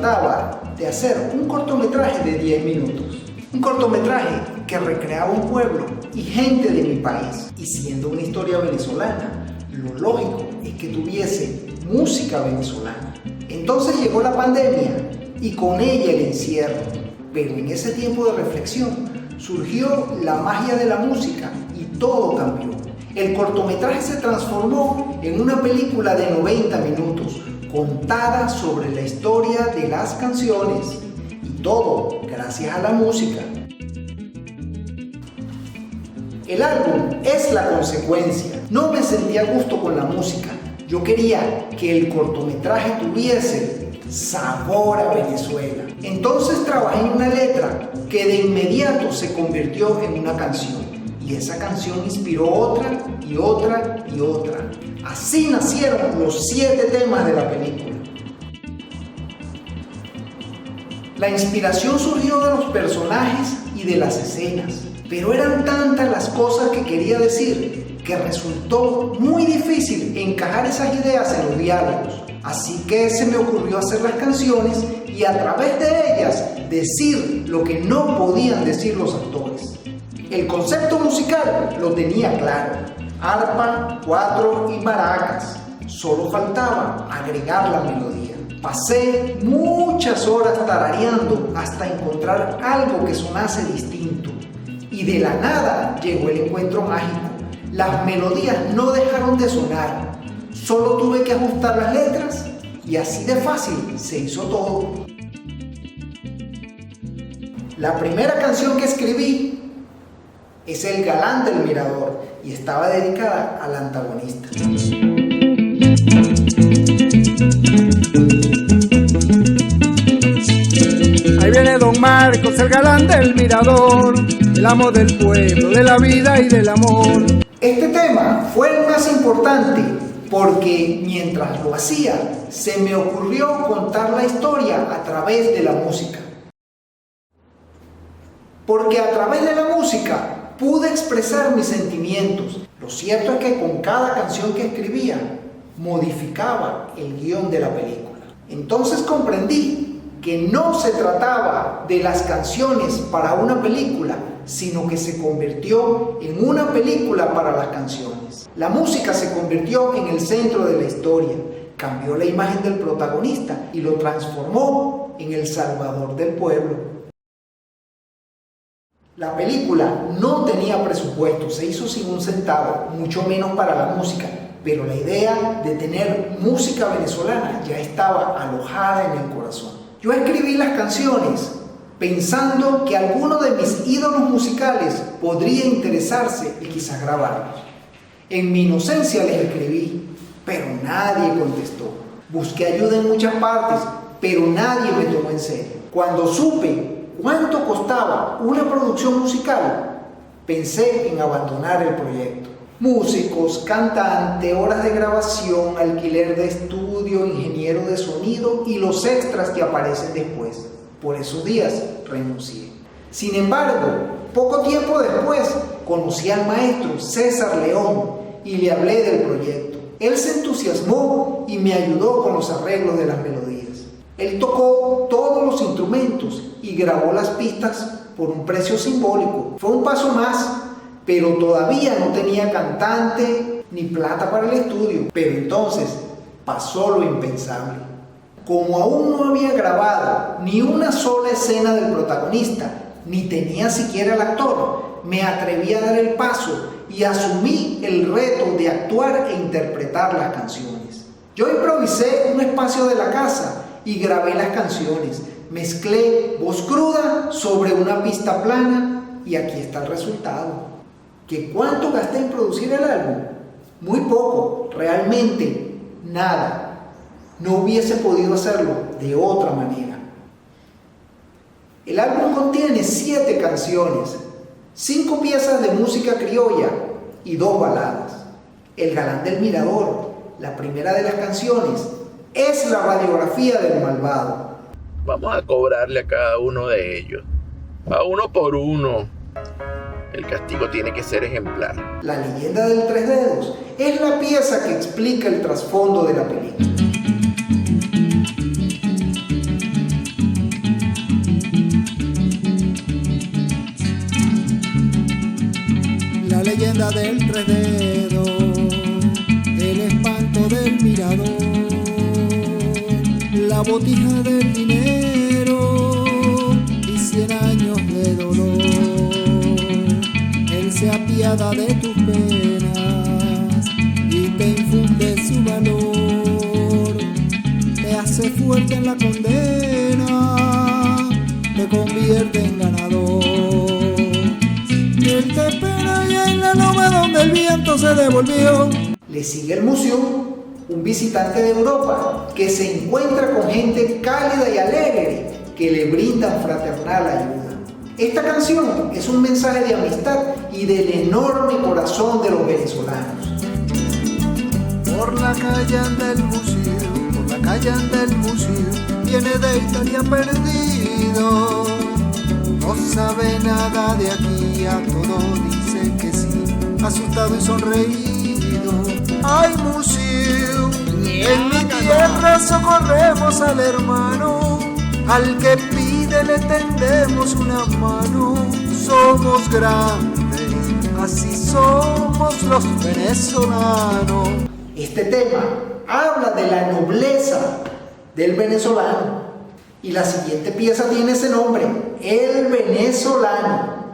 trataba de hacer un cortometraje de 10 minutos. Un cortometraje que recreaba un pueblo y gente de mi país. Y siendo una historia venezolana, lo lógico es que tuviese música venezolana. Entonces llegó la pandemia y con ella el encierro. Pero en ese tiempo de reflexión surgió la magia de la música y todo cambió. El cortometraje se transformó en una película de 90 minutos, contada sobre la historia de las canciones. Y todo gracias a la música. El álbum es la consecuencia. No me sentía a gusto con la música. Yo quería que el cortometraje tuviese sabor a Venezuela. Entonces trabajé en una letra que de inmediato se convirtió en una canción. Y esa canción inspiró otra y otra y otra. Así nacieron los 7 temas de la película. La inspiración surgió de los personajes y de las escenas, pero eran tantas las cosas que quería decir que resultó muy difícil encajar esas ideas en los diálogos. Así que se me ocurrió hacer las canciones y a través de ellas decir lo que no podían decir los actores. El concepto musical lo tenía claro: arpa, cuatro y maracas. Solo faltaba agregar la melodía. Pasé muchas horas tarareando hasta encontrar algo que sonase distinto. Y de la nada llegó el encuentro mágico. Las melodías no dejaron de sonar. Solo tuve que ajustar las letras y así de fácil se hizo todo. La primera canción que escribí es El Galán del Mirador y estaba dedicada al antagonista. Ahí viene Don Marcos, el galán del mirador, el amo del pueblo, de la vida y del amor. Este tema fue el más importante porque mientras lo hacía se me ocurrió contar la historia a través de la música. Porque a través de la música pude expresar mis sentimientos. Lo cierto es que con cada canción que escribía modificaba el guión de la película. Entonces comprendí que no se trataba de las canciones para una película, sino que se convirtió en una película para las canciones. La música se convirtió en el centro de la historia, cambió la imagen del protagonista y lo transformó en el salvador del pueblo. La película no tenía presupuesto, se hizo sin un centavo, mucho menos para la música, pero la idea de tener música venezolana ya estaba alojada en el corazón. Yo escribí las canciones pensando que alguno de mis ídolos musicales podría interesarse y quizás grabarlos. En mi inocencia les escribí, pero nadie contestó. Busqué ayuda en muchas partes, pero nadie me tomó en serio. Cuando supe cuánto costaba una producción musical, pensé en abandonar el proyecto. Músicos, cantante, horas de grabación, alquiler de estudio, ingeniero de sonido y los extras que aparecen después. Por esos días renuncié. Sin embargo, poco tiempo después conocí al maestro César León y le hablé del proyecto. Él se entusiasmó y me ayudó con los arreglos de las melodías. Él tocó todos los instrumentos y grabó las pistas por un precio simbólico. Fue un paso más, pero todavía no tenía cantante ni plata para el estudio. Pero entonces pasó lo impensable. Como aún no había grabado ni una sola escena del protagonista, ni tenía siquiera el actor, me atreví a dar el paso y asumí el reto de actuar e interpretar las canciones. Yo improvisé un espacio de la casa y grabé las canciones. Mezclé voz cruda sobre una pista plana y aquí está el resultado. ¿Que cuánto gasté en producir el álbum? Muy poco, realmente nada. No hubiese podido hacerlo de otra manera. El álbum contiene 7 canciones, 5 piezas de música criolla y 2 baladas. El Galán del Mirador, la primera de las canciones, es la radiografía del malvado. Vamos a cobrarle a cada uno de ellos, a uno por uno. El castigo tiene que ser ejemplar. La leyenda del 3 dedos es la pieza que explica el trasfondo de la película. del tres dedos, el espanto del mirador, la botija del dinero y 100 años de dolor. Él se apiada de tus penas y te infunde su valor, te hace fuerte en la condena, te convierte en ganador. Y él te espera y en la nube donde el viento se devolvió. Le sigue el museo, un visitante de Europa que se encuentra con gente cálida y alegre que le brindan fraternal ayuda. Esta canción es un mensaje de amistad y del enorme corazón de los venezolanos. Por la calle anda el museo, por la calle anda el museo, viene de Italia perdido. No sabe nada de aquí, a todo dice que sí, asustado y sonreído. ¡Ay, museo! En mi tierra socorremos al hermano, al que pide le tendemos una mano. Somos grandes, así somos los venezolanos. Este tema habla de la nobleza del venezolano y la siguiente pieza tiene ese nombre, El Venezolano.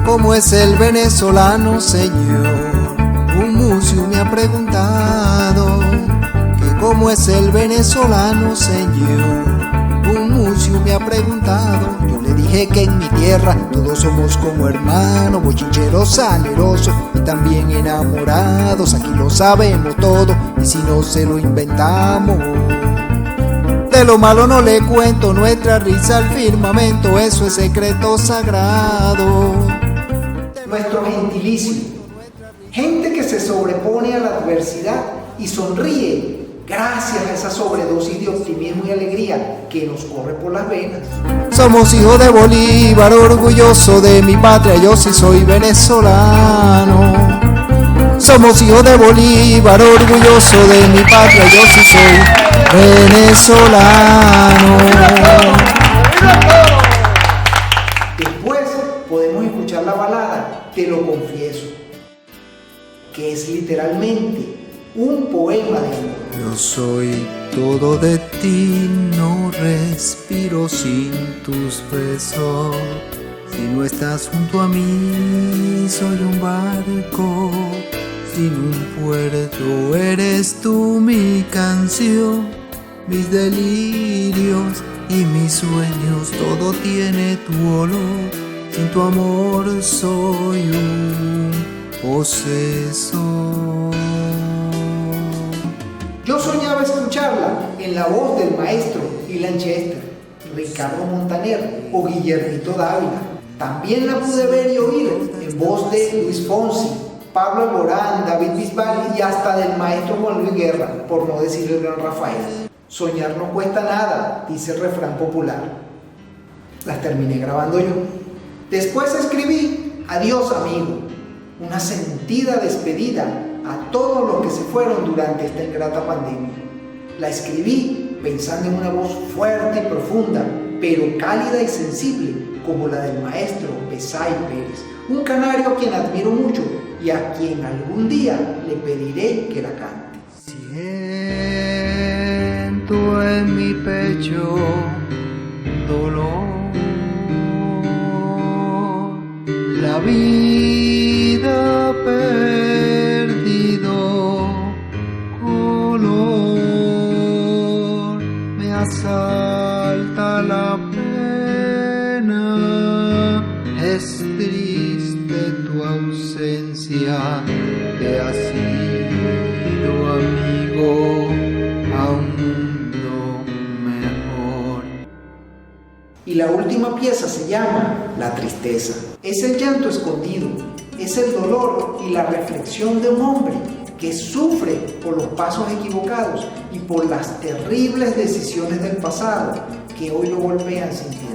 ¿Cómo es el venezolano, señor? Un museo me ha preguntado que cómo es el venezolano, señor. Un museo me ha preguntado. Yo le dije que en mi tierra todos somos como hermanos, bochincheros, salerosos y también enamorados. Aquí lo sabemos todo y si no se lo inventamos. De lo malo no le cuento, nuestra risa al firmamento, eso es secreto sagrado. Nuestro gentilicio, gente que se sobrepone a la adversidad y sonríe gracias a esa sobredosis de optimismo y alegría que nos corre por las venas. Somos hijos de Bolívar, orgulloso de mi patria, yo sí soy venezolano. Somos hijos de Bolívar, orgulloso de mi patria, yo sí soy venezolano. Después podemos escuchar la balada Te lo confieso, que es literalmente un poema de amor. Yo soy todo de ti, no respiro sin tus besos. Si no estás junto a mí, soy un barco sin un puerto. Eres tú mi canción, mis delirios y mis sueños. Todo tiene tu olor. Sin tu amor soy un posesor. Yo soñaba escucharla en la voz del maestro Ilan Chester, Ricardo Montaner o Guillermito Dávila. También la pude ver y oír en voz de Luis Fonsi, Pablo Alborán, David Bisbal y hasta del maestro Juan Luis Guerra, por no decir el gran Rafael. Soñar no cuesta nada, dice el refrán popular. Las terminé grabando yo. Después escribí Adiós amigo, una sentida despedida a todos los que se fueron durante esta ingrata pandemia. La escribí pensando en una voz fuerte y profunda, pero cálida y sensible, como la del maestro Besay Pérez, un canario a quien admiro mucho y a quien algún día le pediré que la cante. Siento en mi pecho dolor, la vida perdido color, me asalta la pena, es triste tu ausencia, te has sido amigo a un mundo mejor. Y la última pieza se llama La tristeza. Es el llanto escondido, es el dolor y la reflexión de un hombre que sufre por los pasos equivocados y por las terribles decisiones del pasado que hoy lo golpean sin piedad.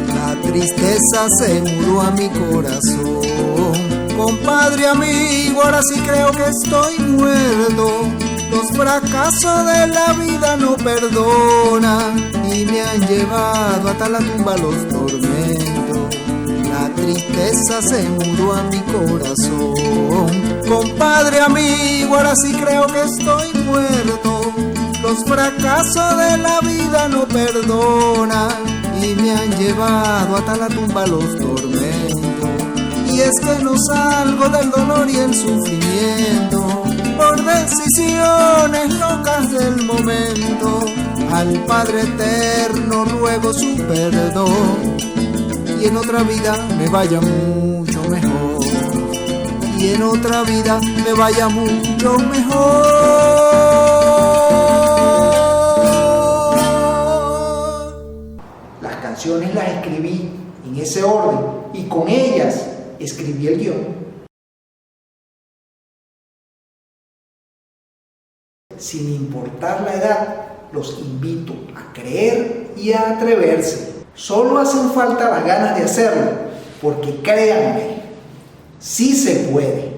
La tristeza se mudó a mi corazón. Compadre amigo, ahora sí creo que estoy muerto. Los fracasos de la vida no perdonan y me han llevado hasta la tumba los tormentos. La tristeza se mudó a mi corazón. Compadre amigo, ahora sí creo que estoy muerto. Los fracasos de la vida no perdonan y me han llevado hasta la tumba los tormentos. Y es que no salgo del dolor y el sufrimiento por decisiones locas del momento. Al Padre Eterno ruego su perdón y en otra vida me vaya mucho mejor. Y en otra vida me vaya mucho mejor. Las canciones las escribí en ese orden y con ellas escribí el guión. Sin importar la edad, los invito a creer y a atreverse. Solo hacen falta las ganas de hacerlo, porque créanme, sí se puede.